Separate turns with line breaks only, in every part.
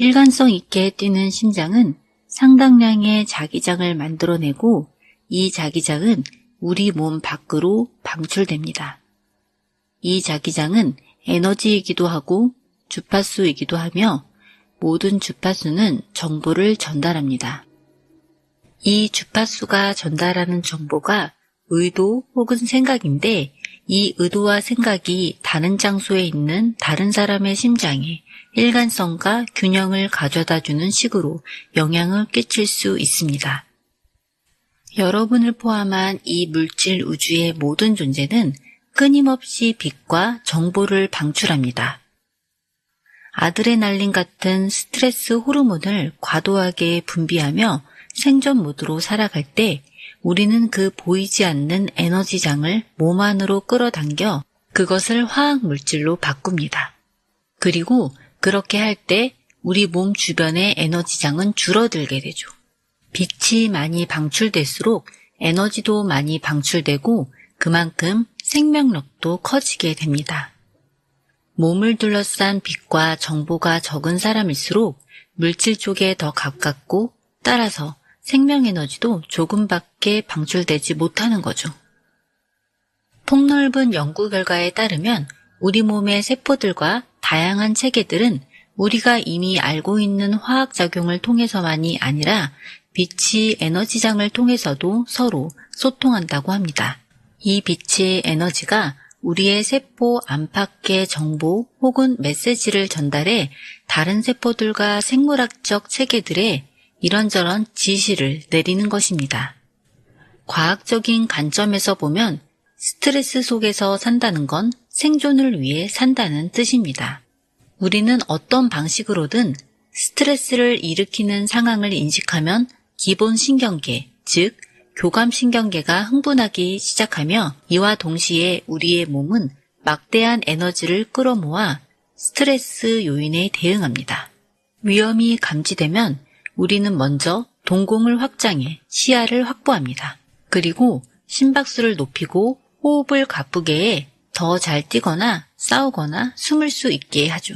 일관성 있게 뛰는 심장은 상당량의 자기장을 만들어내고 이 자기장은 우리 몸 밖으로 방출됩니다. 이 자기장은 에너지이기도 하고 주파수이기도 하며 모든 주파수는 정보를 전달합니다. 이 주파수가 전달하는 정보가 의도 혹은 생각인데 이 의도와 생각이 다른 장소에 있는 다른 사람의 심장에 일관성과 균형을 가져다주는 식으로 영향을 끼칠 수 있습니다. 여러분을 포함한 이 물질 우주의 모든 존재는 끊임없이 빛과 정보를 방출합니다. 아드레날린 같은 스트레스 호르몬을 과도하게 분비하며 생존 모드로 살아갈 때 우리는 그 보이지 않는 에너지장을 몸 안으로 끌어당겨 그것을 화학 물질로 바꿉니다. 그리고 그렇게 할 때 우리 몸 주변의 에너지장은 줄어들게 되죠. 빛이 많이 방출될수록 에너지도 많이 방출되고 그만큼 생명력도 커지게 됩니다. 몸을 둘러싼 빛과 정보가 적은 사람일수록 물질 쪽에 더 가깝고 따라서 생명에너지도 조금밖에 방출되지 못하는 거죠. 폭넓은 연구 결과에 따르면 우리 몸의 세포들과 다양한 체계들은 우리가 이미 알고 있는 화학작용을 통해서만이 아니라 빛이 에너지장을 통해서도 서로 소통한다고 합니다. 이 빛의 에너지가 우리의 세포 안팎의 정보 혹은 메시지를 전달해 다른 세포들과 생물학적 체계들에 이런저런 지시를 내리는 것입니다. 과학적인 관점에서 보면 스트레스 속에서 산다는 건 생존을 위해 산다는 뜻입니다. 우리는 어떤 방식으로든 스트레스를 일으키는 상황을 인식하면 기본 신경계, 즉 교감신경계가 흥분하기 시작하며 이와 동시에 우리의 몸은 막대한 에너지를 끌어모아 스트레스 요인에 대응합니다. 위험이 감지되면 우리는 먼저 동공을 확장해 시야를 확보합니다. 그리고 심박수를 높이고 호흡을 가쁘게 해 더 잘 뛰거나 싸우거나 숨을 수 있게 하죠.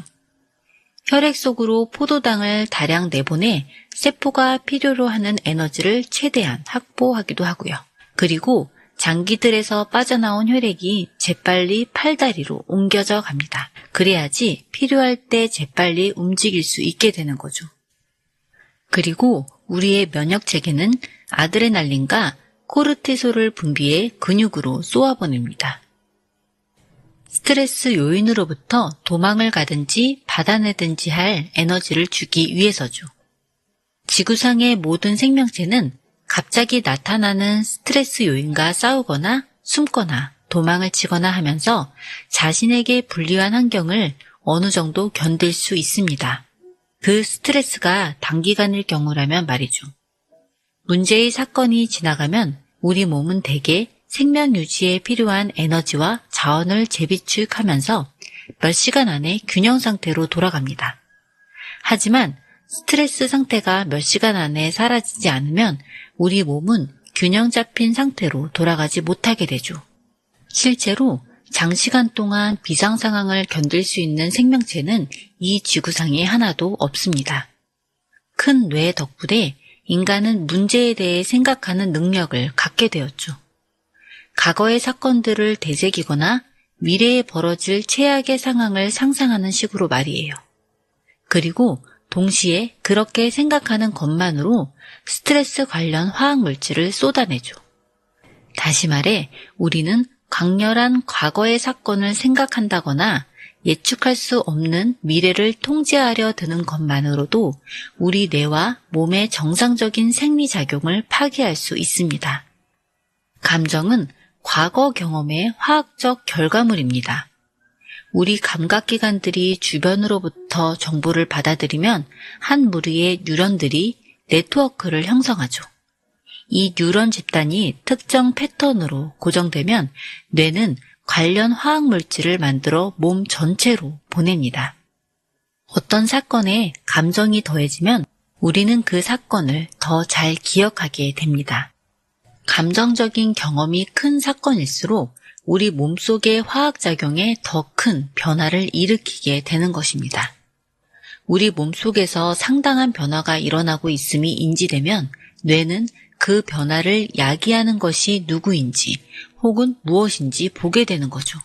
혈액 속으로 포도당을 다량 내보내 세포가 필요로 하는 에너지를 최대한 확보하기도 하고요. 그리고 장기들에서 빠져나온 혈액이 재빨리 팔다리로 옮겨져 갑니다. 그래야지 필요할 때 재빨리 움직일 수 있게 되는 거죠. 그리고 우리의 면역체계는 아드레날린과 코르티솔을 분비해 근육으로 쏘아보냅니다. 스트레스 요인으로부터 도망을 가든지 받아내든지 할 에너지를 주기 위해서죠. 지구상의 모든 생명체는 갑자기 나타나는 스트레스 요인과 싸우거나 숨거나 도망을 치거나 하면서 자신에게 불리한 환경을 어느 정도 견딜 수 있습니다. 그 스트레스가 단기간일 경우라면 말이죠. 문제의 사건이 지나가면 우리 몸은 대개 생명 유지에 필요한 에너지와 자원을 재비축하면서 몇 시간 안에 균형 상태로 돌아갑니다. 하지만 스트레스 상태가 몇 시간 안에 사라지지 않으면 우리 몸은 균형 잡힌 상태로 돌아가지 못하게 되죠. 실제로 장시간 동안 비상 상황을 견딜 수 있는 생명체는 이 지구상에 하나도 없습니다. 큰 뇌 덕분에 인간은 문제에 대해 생각하는 능력을 갖게 되었죠. 과거의 사건들을 되새기거나 미래에 벌어질 최악의 상황을 상상하는 식으로 말이에요. 그리고 동시에 그렇게 생각하는 것만으로 스트레스 관련 화학물질을 쏟아내죠. 다시 말해 우리는 강렬한 과거의 사건을 생각한다거나 예측할 수 없는 미래를 통제하려 드는 것만으로도 우리 뇌와 몸의 정상적인 생리작용을 파괴할 수 있습니다. 감정은 과거 경험의 화학적 결과물입니다. 우리 감각기관들이 주변으로부터 정보를 받아들이면 한 무리의 뉴런들이 네트워크를 형성하죠. 이 뉴런 집단이 특정 패턴으로 고정되면 뇌는 관련 화학물질을 만들어 몸 전체로 보냅니다. 어떤 사건에 감정이 더해지면 우리는 그 사건을 더 잘 기억하게 됩니다. 감정적인 경험이 큰 사건일수록 우리 몸속의 화학작용에 더 큰 변화를 일으키게 되는 것입니다. 우리 몸속에서 상당한 변화가 일어나고 있음이 인지되면 뇌는 그 변화를 야기하는 것이 누구인지 혹은 무엇인지 보게 되는 거죠.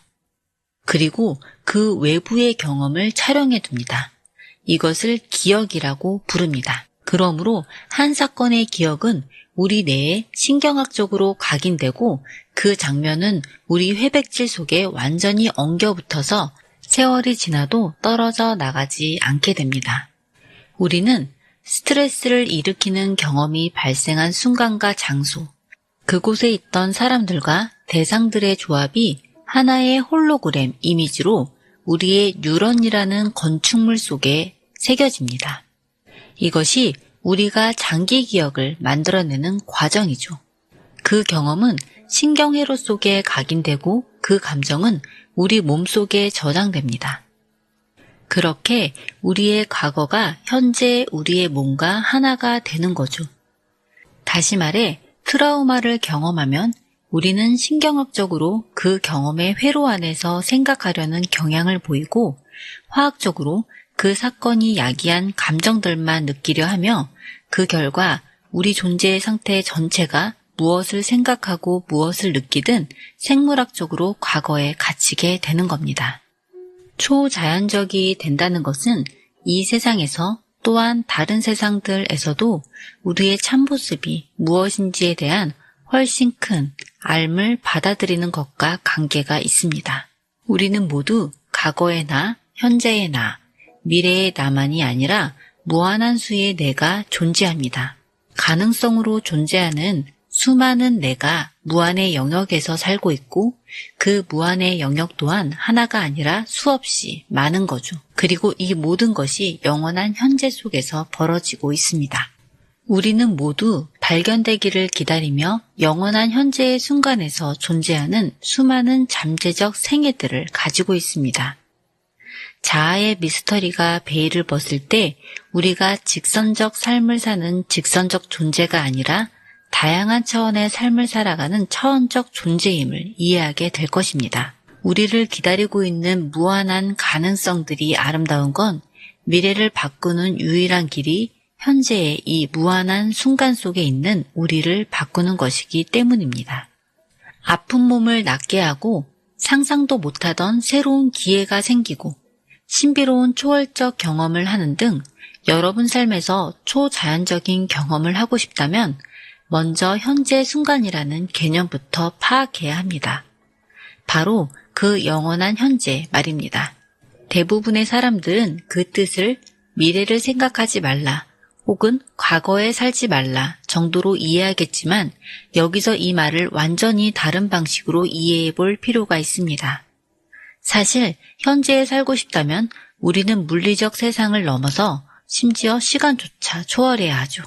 그리고 그 외부의 경험을 촬영해 둡니다. 이것을 기억이라고 부릅니다. 그러므로 한 사건의 기억은 우리 뇌에 신경학적으로 각인되고 그 장면은 우리 회백질 속에 완전히 엉겨붙어서 세월이 지나도 떨어져 나가지 않게 됩니다. 우리는 스트레스를 일으키는 경험이 발생한 순간과 장소, 그곳에 있던 사람들과 대상들의 조합이 하나의 홀로그램 이미지로 우리의 뉴런이라는 건축물 속에 새겨집니다. 이것이 우리가 장기 기억을 만들어내는 과정이죠. 그 경험은 신경회로 속에 각인되고 그 감정은 우리 몸속에 저장됩니다. 그렇게 우리의 과거가 현재 우리의 몸과 하나가 되는 거죠. 다시 말해 트라우마를 경험하면 우리는 신경학적으로 그 경험의 회로 안에서 생각하려는 경향을 보이고 화학적으로 그 사건이 야기한 감정들만 느끼려 하며 그 결과 우리 존재의 상태 전체가 무엇을 생각하고 무엇을 느끼든 생물학적으로 과거에 갇히게 되는 겁니다. 초자연적이 된다는 것은 이 세상에서 또한 다른 세상들에서도 우리의 참모습이 무엇인지에 대한 훨씬 큰 알을 받아들이는 것과 관계가 있습니다. 우리는 모두 과거의 나, 현재의 나, 미래의 나만이 아니라 무한한 수의 내가 존재합니다. 가능성으로 존재하는 수많은 내가 무한의 영역에서 살고 있고 그 무한의 영역 또한 하나가 아니라 수없이 많은 거죠. 그리고 이 모든 것이 영원한 현재 속에서 벌어지고 있습니다. 우리는 모두 발견되기를 기다리며 영원한 현재의 순간에서 존재하는 수많은 잠재적 생애들을 가지고 있습니다. 자아의 미스터리가 베일을 벗을 때 우리가 직선적 삶을 사는 직선적 존재가 아니라 다양한 차원의 삶을 살아가는 차원적 존재임을 이해하게 될 것입니다. 우리를 기다리고 있는 무한한 가능성들이 아름다운 건 미래를 바꾸는 유일한 길이 현재의 이 무한한 순간 속에 있는 우리를 바꾸는 것이기 때문입니다. 아픈 몸을 낫게 하고 상상도 못하던 새로운 기회가 생기고 신비로운 초월적 경험을 하는 등 여러분 삶에서 초자연적인 경험을 하고 싶다면 먼저 현재 순간이라는 개념부터 파악해야 합니다. 바로 그 영원한 현재 말입니다. 대부분의 사람들은 그 뜻을 미래를 생각하지 말라 혹은 과거에 살지 말라 정도로 이해하겠지만 여기서 이 말을 완전히 다른 방식으로 이해해 볼 필요가 있습니다. 사실 현재에 살고 싶다면 우리는 물리적 세상을 넘어서 심지어 시간조차 초월해야 하죠.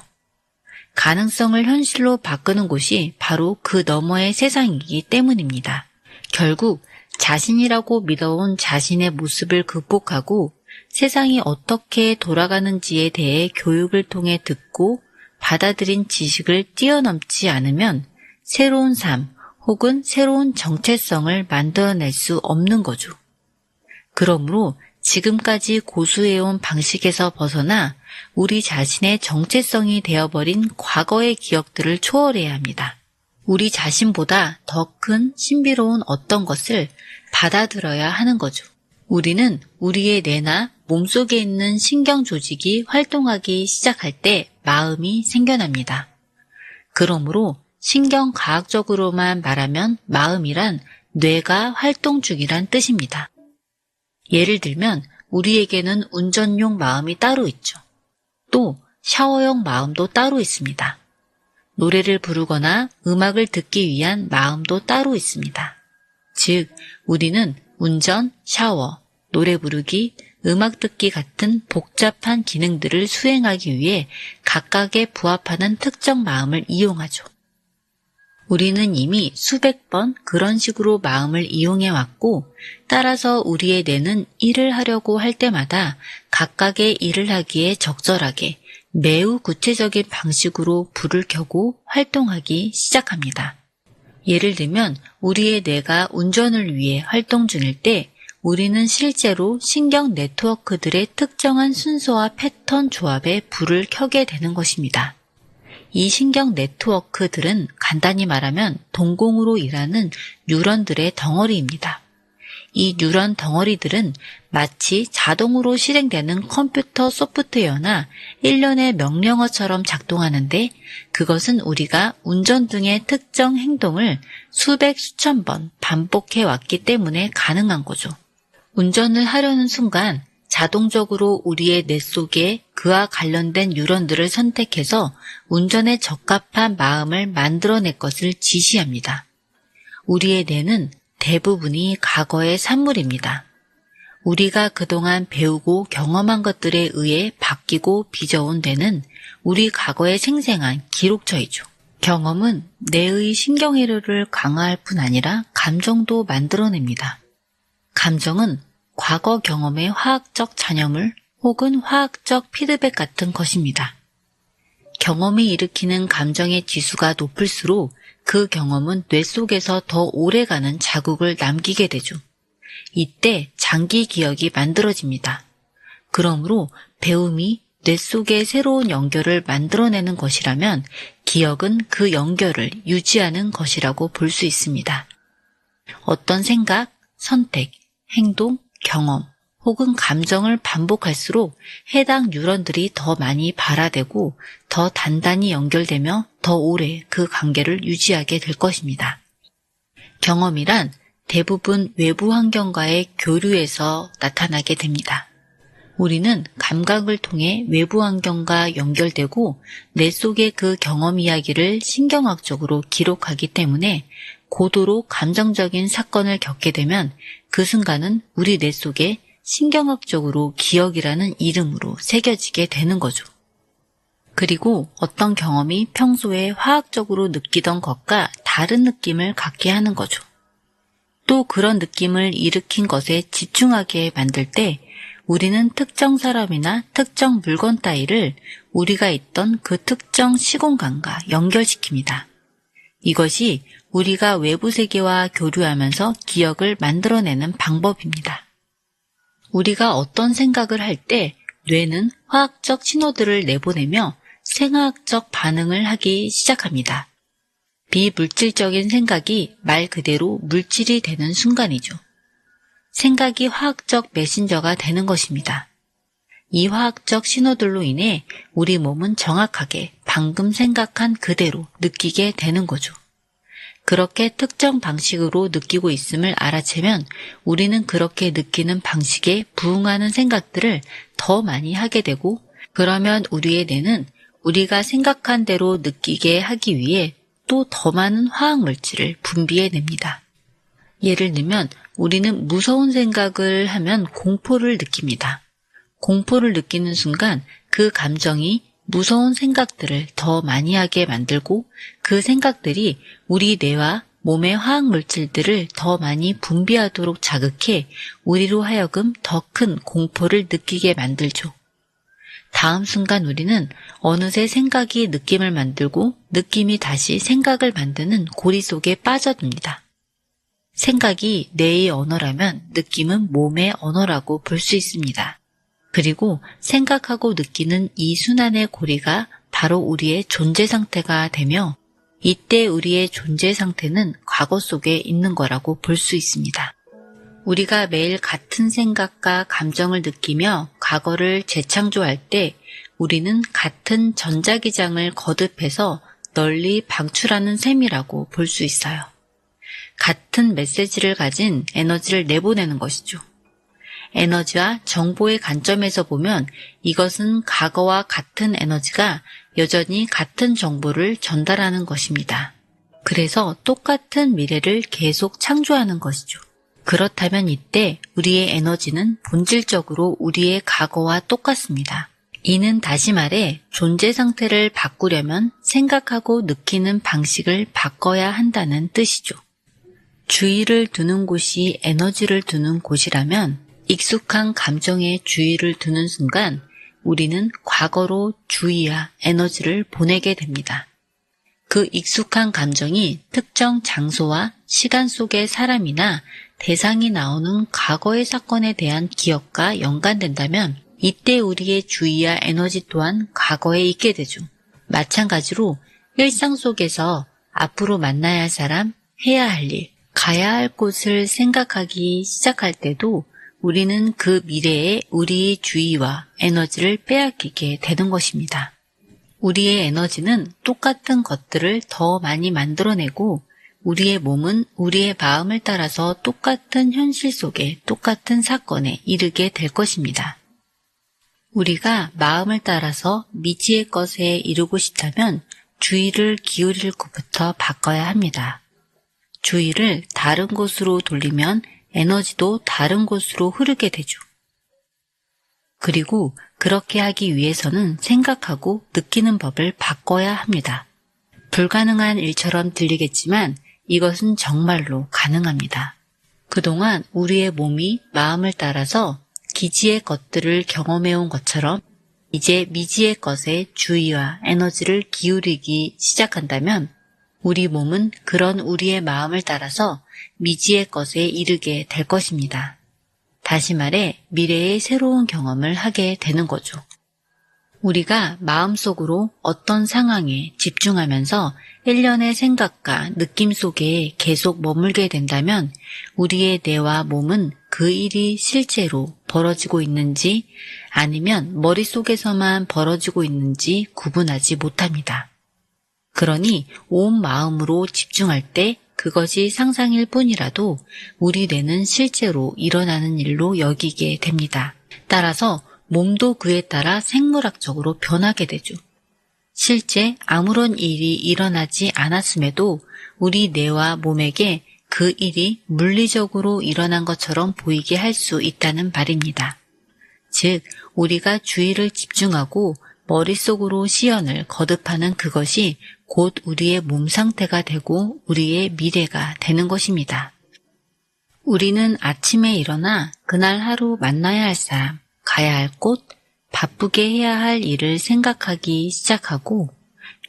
가능성을 현실로 바꾸는 곳이 바로 그 너머의 세상이기 때문입니다. 결국 자신이라고 믿어온 자신의 모습을 극복하고 세상이 어떻게 돌아가는지에 대해 교육을 통해 듣고 받아들인 지식을 뛰어넘지 않으면 새로운 삶 혹은 새로운 정체성을 만들어낼 수 없는 거죠. 그러므로 지금까지 고수해온 방식에서 벗어나 우리 자신의 정체성이 되어버린 과거의 기억들을 초월해야 합니다. 우리 자신보다 더 큰 신비로운 어떤 것을 받아들여야 하는 거죠. 우리는 우리의 뇌나 몸속에 있는 신경 조직이 활동하기 시작할 때 마음이 생겨납니다. 그러므로 신경과학적으로만 말하면 마음이란 뇌가 활동 중이란 뜻입니다. 예를 들면 우리에게는 운전용 마음이 따로 있죠. 또 샤워용 마음도 따로 있습니다. 노래를 부르거나 음악을 듣기 위한 마음도 따로 있습니다. 즉, 우리는 운전, 샤워, 노래 부르기, 음악 듣기 같은 복잡한 기능들을 수행하기 위해 각각에 부합하는 특정 마음을 이용하죠. 우리는 이미 수백 번 그런 식으로 마음을 이용해 왔고 따라서 우리의 뇌는 일을 하려고 할 때마다 각각의 일을 하기에 적절하게 매우 구체적인 방식으로 불을 켜고 활동하기 시작합니다. 예를 들면 우리의 뇌가 운전을 위해 활동 중일 때 우리는 실제로 신경 네트워크들의 특정한 순서와 패턴 조합에 불을 켜게 되는 것입니다. 이 신경 네트워크들은 간단히 말하면 동공으로 일하는 뉴런들의 덩어리입니다. 이 뉴런 덩어리들은 마치 자동으로 실행되는 컴퓨터 소프트웨어나 일련의 명령어처럼 작동하는데, 그것은 우리가 운전 등의 특정 행동을 수백 수천 번 반복해 왔기 때문에 가능한 거죠. 운전을 하려는 순간 자동적으로 우리의 뇌 속에 그와 관련된 뉴런들을 선택해서 운전에 적합한 마음을 만들어낼 것을 지시합니다. 우리의 뇌는 대부분이 과거의 산물입니다. 우리가 그동안 배우고 경험한 것들에 의해 바뀌고 빚어온 뇌는 우리 과거의 생생한 기록처이죠. 경험은 뇌의 신경회로를 강화할 뿐 아니라 감정도 만들어냅니다. 감정은 과거 경험의 화학적 잔여물 혹은 화학적 피드백 같은 것입니다. 경험이 일으키는 감정의 지수가 높을수록 그 경험은 뇌 속에서 더 오래가는 자국을 남기게 되죠. 이때 장기 기억이 만들어집니다. 그러므로 배움이 뇌 속의 새로운 연결을 만들어내는 것이라면 기억은 그 연결을 유지하는 것이라고 볼 수 있습니다. 어떤 생각, 선택, 행동, 경험 혹은 감정을 반복할수록 해당 뉴런들이 더 많이 발화되고 더 단단히 연결되며 더 오래 그 관계를 유지하게 될 것입니다. 경험이란 대부분 외부 환경과의 교류에서 나타나게 됩니다. 우리는 감각을 통해 외부 환경과 연결되고 뇌 속의 그 경험 이야기를 신경학적으로 기록하기 때문에 고도로 감정적인 사건을 겪게 되면 그 순간은 우리 뇌 속에 신경학적으로 기억이라는 이름으로 새겨지게 되는 거죠. 그리고 어떤 경험이 평소에 화학적으로 느끼던 것과 다른 느낌을 갖게 하는 거죠. 또 그런 느낌을 일으킨 것에 집중하게 만들 때 우리는 특정 사람이나 특정 물건 따위를 우리가 있던 그 특정 시공간과 연결시킵니다. 이것이 우리가 외부 세계와 교류하면서 기억을 만들어내는 방법입니다. 우리가 어떤 생각을 할 때 뇌는 화학적 신호들을 내보내며 생화학적 반응을 하기 시작합니다. 비물질적인 생각이 말 그대로 물질이 되는 순간이죠. 생각이 화학적 메신저가 되는 것입니다. 이 화학적 신호들로 인해 우리 몸은 정확하게 방금 생각한 그대로 느끼게 되는 거죠. 그렇게 특정 방식으로 느끼고 있음을 알아채면 우리는 그렇게 느끼는 방식에 부응하는 생각들을 더 많이 하게 되고, 그러면 우리의 뇌는 우리가 생각한 대로 느끼게 하기 위해 또 더 많은 화학물질을 분비해냅니다. 예를 들면 우리는 무서운 생각을 하면 공포를 느낍니다. 공포를 느끼는 순간 그 감정이 무서운 생각들을 더 많이 하게 만들고 그 생각들이 우리 뇌와 몸의 화학물질들을 더 많이 분비하도록 자극해 우리로 하여금 더 큰 공포를 느끼게 만들죠. 다음 순간 우리는 어느새 생각이 느낌을 만들고 느낌이 다시 생각을 만드는 고리 속에 빠져듭니다. 생각이 뇌의 언어라면 느낌은 몸의 언어라고 볼 수 있습니다. 그리고 생각하고 느끼는 이 순환의 고리가 바로 우리의 존재 상태가 되며 이때 우리의 존재 상태는 과거 속에 있는 거라고 볼 수 있습니다. 우리가 매일 같은 생각과 감정을 느끼며 과거를 재창조할 때 우리는 같은 전자기장을 거듭해서 널리 방출하는 셈이라고 볼 수 있어요. 같은 메시지를 가진 에너지를 내보내는 것이죠. 에너지와 정보의 관점에서 보면 이것은 과거와 같은 에너지가 여전히 같은 정보를 전달하는 것입니다. 그래서 똑같은 미래를 계속 창조하는 것이죠. 그렇다면 이때 우리의 에너지는 본질적으로 우리의 과거와 똑같습니다. 이는 다시 말해 존재 상태를 바꾸려면 생각하고 느끼는 방식을 바꿔야 한다는 뜻이죠. 주의를 두는 곳이 에너지를 두는 곳이라면 익숙한 감정에 주의를 두는 순간 우리는 과거로 주의와 에너지를 보내게 됩니다. 그 익숙한 감정이 특정 장소와 시간 속의 사람이나 대상이 나오는 과거의 사건에 대한 기억과 연관된다면 이때 우리의 주의와 에너지 또한 과거에 있게 되죠. 마찬가지로 일상 속에서 앞으로 만나야 할 사람, 해야 할 일, 가야 할 곳을 생각하기 시작할 때도 우리는 그 미래에 우리의 주의와 에너지를 빼앗기게 되는 것입니다. 우리의 에너지는 똑같은 것들을 더 많이 만들어내고 우리의 몸은 우리의 마음을 따라서 똑같은 현실 속에 똑같은 사건에 이르게 될 것입니다. 우리가 마음을 따라서 미지의 것에 이르고 싶다면 주의를 기울일 곳부터 바꿔야 합니다. 주의를 다른 곳으로 돌리면 에너지도 다른 곳으로 흐르게 되죠. 그리고 그렇게 하기 위해서는 생각하고 느끼는 법을 바꿔야 합니다. 불가능한 일처럼 들리겠지만 이것은 정말로 가능합니다. 그동안 우리의 몸이 마음을 따라서 기지의 것들을 경험해온 것처럼 이제 미지의 것에 주의와 에너지를 기울이기 시작한다면 우리 몸은 그런 우리의 마음을 따라서 미지의 것에 이르게 될 것입니다. 다시 말해 미래의 새로운 경험을 하게 되는 거죠. 우리가 마음속으로 어떤 상황에 집중하면서 일련의 생각과 느낌 속에 계속 머물게 된다면 우리의 뇌와 몸은 그 일이 실제로 벌어지고 있는지 아니면 머릿속에서만 벌어지고 있는지 구분하지 못합니다. 그러니 온 마음으로 집중할 때 그것이 상상일 뿐이라도 우리 뇌는 실제로 일어나는 일로 여기게 됩니다. 따라서 몸도 그에 따라 생물학적으로 변하게 되죠. 실제 아무런 일이 일어나지 않았음에도 우리 뇌와 몸에게 그 일이 물리적으로 일어난 것처럼 보이게 할 수 있다는 말입니다. 즉, 우리가 주의를 집중하고 머릿속으로 시연을 거듭하는 그것이 곧 우리의 몸 상태가 되고 우리의 미래가 되는 것입니다. 우리는 아침에 일어나 그날 하루 만나야 할 사람, 가야 할 곳, 바쁘게 해야 할 일을 생각하기 시작하고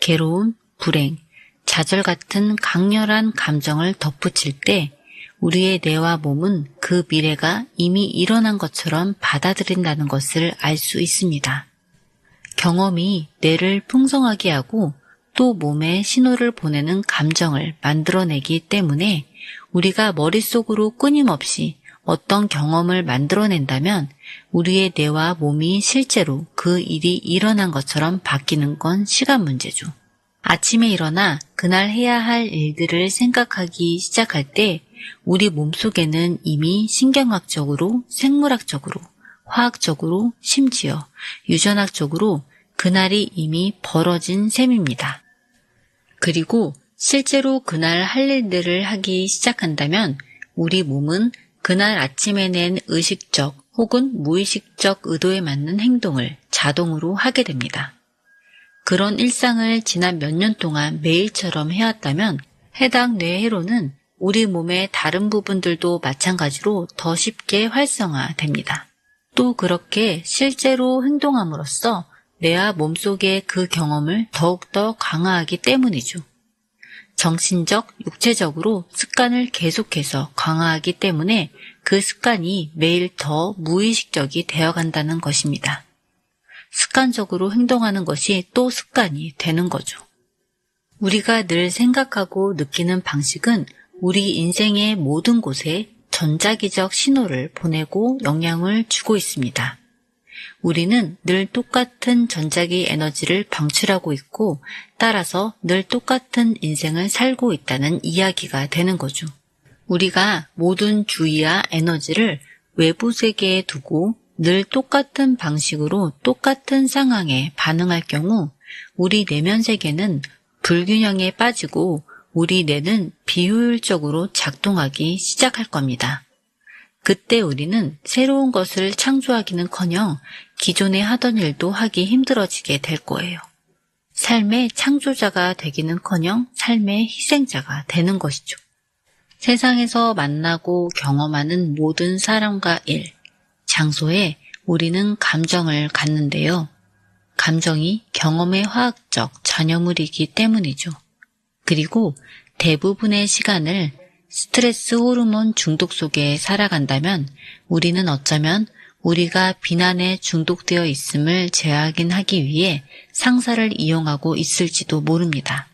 괴로움, 불행, 좌절 같은 강렬한 감정을 덧붙일 때 우리의 뇌와 몸은 그 미래가 이미 일어난 것처럼 받아들인다는 것을 알 수 있습니다. 경험이 뇌를 풍성하게 하고 또 몸에 신호를 보내는 감정을 만들어내기 때문에 우리가 머릿속으로 끊임없이 어떤 경험을 만들어낸다면 우리의 뇌와 몸이 실제로 그 일이 일어난 것처럼 바뀌는 건 시간 문제죠. 아침에 일어나 그날 해야 할 일들을 생각하기 시작할 때 우리 몸속에는 이미 신경학적으로, 생물학적으로, 화학적으로, 심지어 유전학적으로 그날이 이미 벌어진 셈입니다. 그리고 실제로 그날 할 일들을 하기 시작한다면 우리 몸은 그날 아침에 낸 의식적 혹은 무의식적 의도에 맞는 행동을 자동으로 하게 됩니다. 그런 일상을 지난 몇 년 동안 매일처럼 해왔다면 해당 뇌회로는 우리 몸의 다른 부분들도 마찬가지로 더 쉽게 활성화됩니다. 또 그렇게 실제로 행동함으로써 뇌와 몸속의 그 경험을 더욱더 강화하기 때문이죠. 정신적, 육체적으로 습관을 계속해서 강화하기 때문에 그 습관이 매일 더 무의식적이 되어간다는 것입니다. 습관적으로 행동하는 것이 또 습관이 되는 거죠. 우리가 늘 생각하고 느끼는 방식은 우리 인생의 모든 곳에 전자기적 신호를 보내고 영향을 주고 있습니다. 우리는 늘 똑같은 전자기 에너지를 방출하고 있고 따라서 늘 똑같은 인생을 살고 있다는 이야기가 되는 거죠. 우리가 모든 주의와 에너지를 외부 세계에 두고 늘 똑같은 방식으로 똑같은 상황에 반응할 경우 우리 내면 세계는 불균형에 빠지고 우리 뇌는 비효율적으로 작동하기 시작할 겁니다. 그때 우리는 새로운 것을 창조하기는커녕 기존에 하던 일도 하기 힘들어지게 될 거예요. 삶의 창조자가 되기는커녕 삶의 희생자가 되는 것이죠. 세상에서 만나고 경험하는 모든 사람과 일, 장소에 우리는 감정을 갖는데요. 감정이 경험의 화학적 전유물이기 때문이죠. 그리고 대부분의 시간을 스트레스 호르몬 중독 속에 살아간다면 우리는 어쩌면 우리가 비난에 중독되어 있음을 재확인하기 위해 상사를 이용하고 있을지도 모릅니다.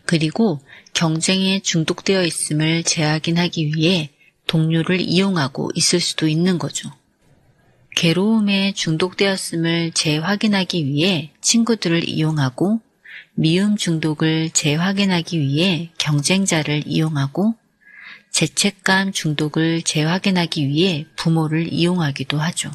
그리고 경쟁에 중독되어 있음을 재확인하기 위해 동료를 이용하고 있을 수도 있는 거죠. 괴로움에 중독되었음을 재확인하기 위해 친구들을 이용하고, 미움 중독을 재확인하기 위해 경쟁자를 이용하고, 죄책감 중독을 재확인하기 위해 부모를 이용하기도 하죠.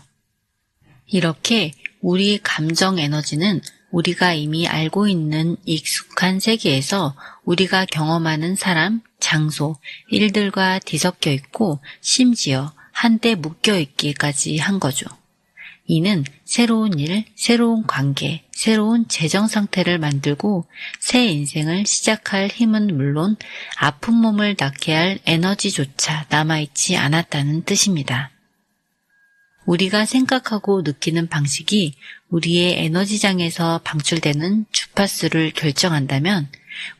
이렇게 우리 감정 에너지는 우리가 이미 알고 있는 익숙한 세계에서 우리가 경험하는 사람, 장소, 일들과 뒤섞여 있고 심지어 한데 묶여 있기까지 한 거죠. 이는 새로운 일, 새로운 관계, 새로운 재정 상태를 만들고 새 인생을 시작할 힘은 물론 아픈 몸을 낫게 할 에너지조차 남아있지 않았다는 뜻입니다. 우리가 생각하고 느끼는 방식이 우리의 에너지장에서 방출되는 주파수를 결정한다면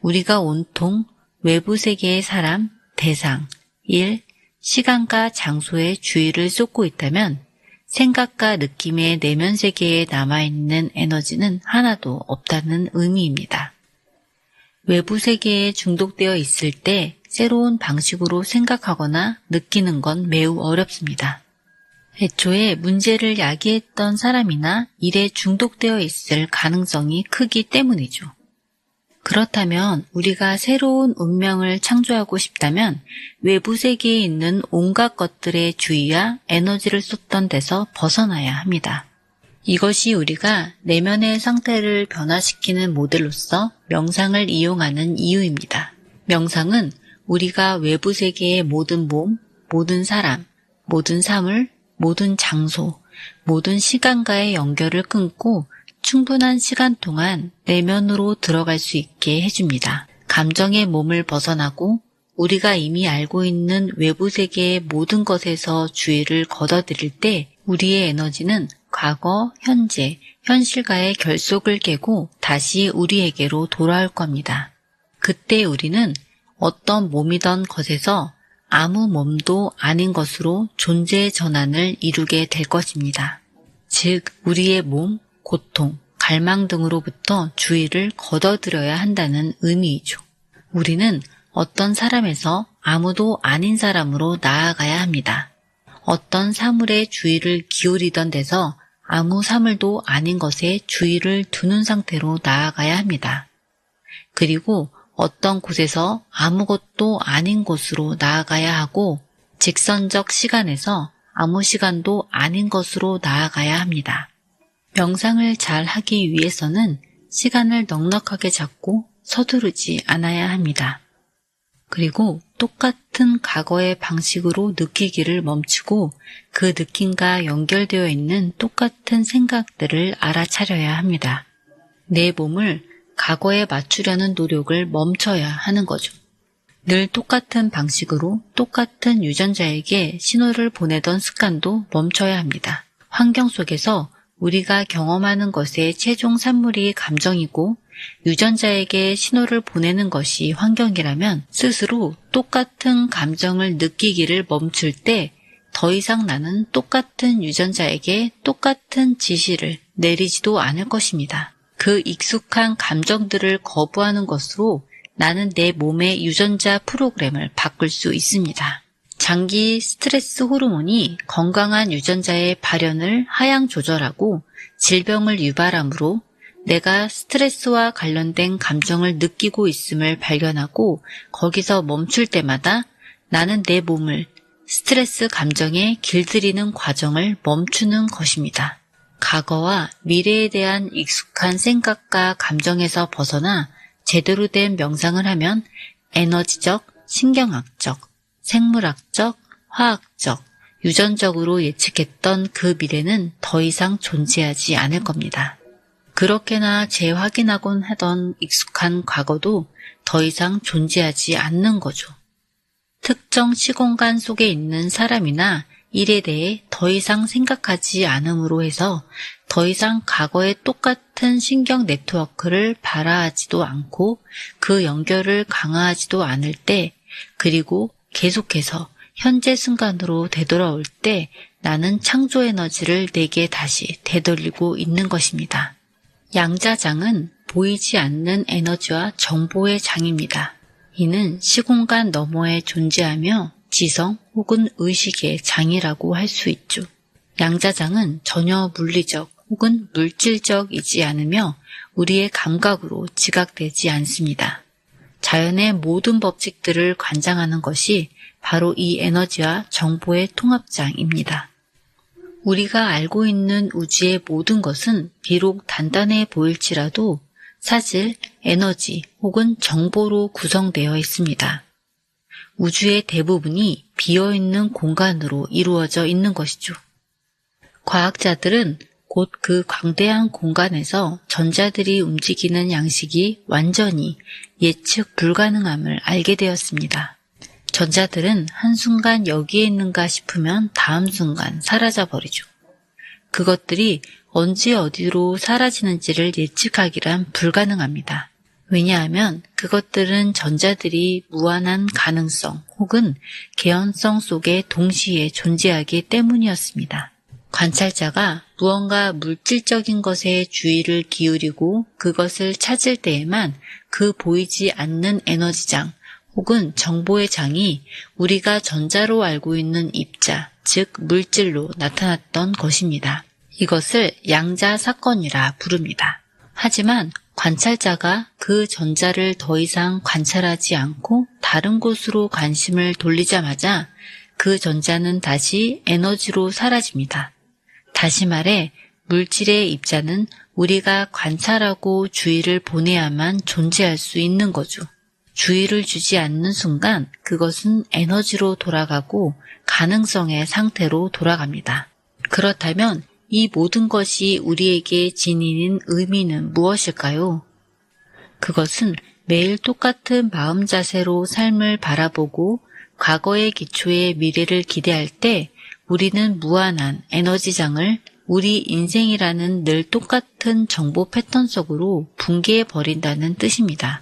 우리가 온통 외부 세계의 사람, 대상, 일, 시간과 장소에 주의를 쏟고 있다면 생각과 느낌의 내면 세계에 남아있는 에너지는 하나도 없다는 의미입니다. 외부 세계에 중독되어 있을 때 새로운 방식으로 생각하거나 느끼는 건 매우 어렵습니다. 애초에 문제를 야기했던 사람이나 일에 중독되어 있을 가능성이 크기 때문이죠. 그렇다면 우리가 새로운 운명을 창조하고 싶다면 외부 세계에 있는 온갖 것들의 주의와 에너지를 쏟던 데서 벗어나야 합니다. 이것이 우리가 내면의 상태를 변화시키는 모델로서 명상을 이용하는 이유입니다. 명상은 우리가 외부 세계의 모든 몸, 모든 사람, 모든 사물, 모든 장소, 모든 시간과의 연결을 끊고 충분한 시간 동안 내면으로 들어갈 수 있게 해줍니다. 감정의 몸을 벗어나고 우리가 이미 알고 있는 외부 세계의 모든 것에서 주의를 걷어들일 때 우리의 에너지는 과거, 현재, 현실과의 결속을 깨고 다시 우리에게로 돌아올 겁니다. 그때 우리는 어떤 몸이던 것에서 아무 몸도 아닌 것으로 존재의 전환을 이루게 될 것입니다. 즉, 우리의 몸, 고통, 갈망 등으로부터 주의를 걷어들여야 한다는 의미이죠. 우리는 어떤 사람에서 아무도 아닌 사람으로 나아가야 합니다. 어떤 사물에 주의를 기울이던 데서 아무 사물도 아닌 것에 주의를 두는 상태로 나아가야 합니다. 그리고 어떤 곳에서 아무것도 아닌 곳으로 나아가야 하고 직선적 시간에서 아무 시간도 아닌 것으로 나아가야 합니다. 명상을 잘 하기 위해서는 시간을 넉넉하게 잡고 서두르지 않아야 합니다. 그리고 똑같은 과거의 방식으로 느끼기를 멈추고 그 느낌과 연결되어 있는 똑같은 생각들을 알아차려야 합니다. 내 몸을 과거에 맞추려는 노력을 멈춰야 하는 거죠. 늘 똑같은 방식으로 똑같은 유전자에게 신호를 보내던 습관도 멈춰야 합니다. 환경 속에서 우리가 경험하는 것의 최종 산물이 감정이고 유전자에게 신호를 보내는 것이 환경이라면 스스로 똑같은 감정을 느끼기를 멈출 때 더 이상 나는 똑같은 유전자에게 똑같은 지시를 내리지도 않을 것입니다. 그 익숙한 감정들을 거부하는 것으로 나는 내 몸의 유전자 프로그램을 바꿀 수 있습니다. 장기 스트레스 호르몬이 건강한 유전자의 발현을 하향 조절하고 질병을 유발하므로 내가 스트레스와 관련된 감정을 느끼고 있음을 발견하고 거기서 멈출 때마다 나는 내 몸을 스트레스 감정에 길들이는 과정을 멈추는 것입니다. 과거와 미래에 대한 익숙한 생각과 감정에서 벗어나 제대로 된 명상을 하면 에너지적, 신경학적, 생물학적, 화학적, 유전적으로 예측했던 그 미래는 더 이상 존재하지 않을 겁니다. 그렇게나 재확인하곤 하던 익숙한 과거도 더 이상 존재하지 않는 거죠. 특정 시공간 속에 있는 사람이나 일에 대해 더 이상 생각하지 않음으로 해서 더 이상 과거의 똑같은 신경 네트워크를 발화하지도 않고 그 연결을 강화하지도 않을 때, 그리고 계속해서 현재 순간으로 되돌아올 때 나는 창조 에너지를 내게 다시 되돌리고 있는 것입니다. 양자장은 보이지 않는 에너지와 정보의 장입니다. 이는 시공간 너머에 존재하며 지성 혹은 의식의 장이라고 할 수 있죠. 양자장은 전혀 물리적 혹은 물질적이지 않으며 우리의 감각으로 지각되지 않습니다. 자연의 모든 법칙들을 관장하는 것이 바로 이 에너지와 정보의 통합장입니다. 우리가 알고 있는 우주의 모든 것은 비록 단단해 보일지라도 사실 에너지 혹은 정보로 구성되어 있습니다. 우주의 대부분이 비어있는 공간으로 이루어져 있는 것이죠. 과학자들은 곧 그 광대한 공간에서 전자들이 움직이는 양식이 완전히 예측 불가능함을 알게 되었습니다. 전자들은 한순간 여기에 있는가 싶으면 다음 순간 사라져버리죠. 그것들이 언제 어디로 사라지는지를 예측하기란 불가능합니다. 왜냐하면 그것들은 전자들이 무한한 가능성 혹은 개연성 속에 동시에 존재하기 때문이었습니다. 관찰자가 무언가 물질적인 것에 주의를 기울이고 그것을 찾을 때에만 그 보이지 않는 에너지장 혹은 정보의 장이 우리가 전자로 알고 있는 입자, 즉 물질로 나타났던 것입니다. 이것을 양자 사건이라 부릅니다. 하지만 관찰자가 그 전자를 더 이상 관찰하지 않고 다른 곳으로 관심을 돌리자마자 그 전자는 다시 에너지로 사라집니다. 다시 말해 물질의 입자는 우리가 관찰하고 주의를 보내야만 존재할 수 있는 거죠. 주의를 주지 않는 순간 그것은 에너지로 돌아가고 가능성의 상태로 돌아갑니다. 그렇다면 이 모든 것이 우리에게 지니는 의미는 무엇일까요? 그것은 매일 똑같은 마음 자세로 삶을 바라보고 과거의 기초에 미래를 기대할 때 우리는 무한한 에너지장을 우리 인생이라는 늘 똑같은 정보 패턴 속으로 붕괴해버린다는 뜻입니다.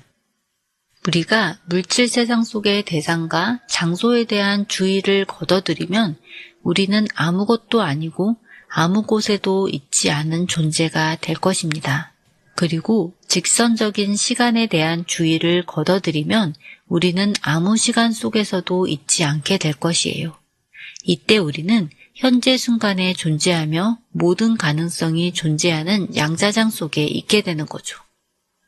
우리가 물질 세상 속의 대상과 장소에 대한 주의를 거둬들이면 우리는 아무것도 아니고 아무 곳에도 있지 않은 존재가 될 것입니다. 그리고 직선적인 시간에 대한 주의를 거둬들이면 우리는 아무 시간 속에서도 있지 않게 될 것이에요. 이때 우리는 현재 순간에 존재하며 모든 가능성이 존재하는 양자장 속에 있게 되는 거죠.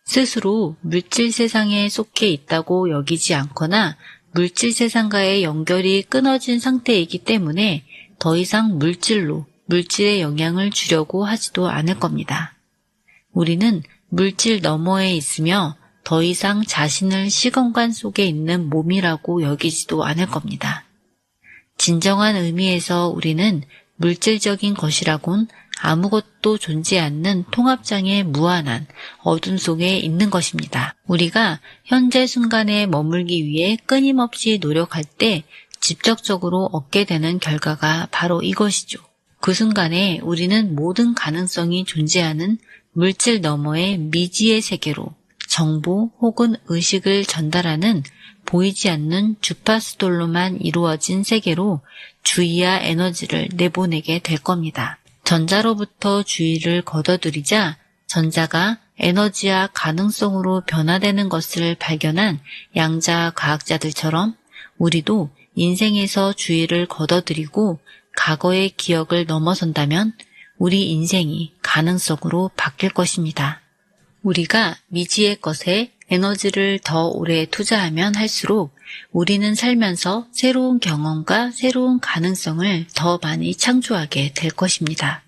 스스로 물질 세상에 속해 있다고 여기지 않거나 물질 세상과의 연결이 끊어진 상태이기 때문에 더 이상 물질에 영향을 주려고 하지도 않을 겁니다. 우리는 물질 너머에 있으며 더 이상 자신을 시공간 속에 있는 몸이라고 여기지도 않을 겁니다. 진정한 의미에서 우리는 물질적인 것이라곤 아무것도 존재 않는 통합장의 무한한 어둠 속에 있는 것입니다. 우리가 현재 순간에 머물기 위해 끊임없이 노력할 때 직접적으로 얻게 되는 결과가 바로 이것이죠. 그 순간에 우리는 모든 가능성이 존재하는 물질 너머의 미지의 세계로 정보 혹은 의식을 전달하는 보이지 않는 주파수돌로만 이루어진 세계로 주의와 에너지를 내보내게 될 겁니다. 전자로부터 주의를 거둬들이자 전자가 에너지와 가능성으로 변화되는 것을 발견한 양자 과학자들처럼 우리도 인생에서 주의를 거둬들이고 과거의 기억을 넘어선다면 우리 인생이 가능성으로 바뀔 것입니다. 우리가 미지의 것에 에너지를 더 오래 투자하면 할수록 우리는 살면서 새로운 경험과 새로운 가능성을 더 많이 창조하게 될 것입니다.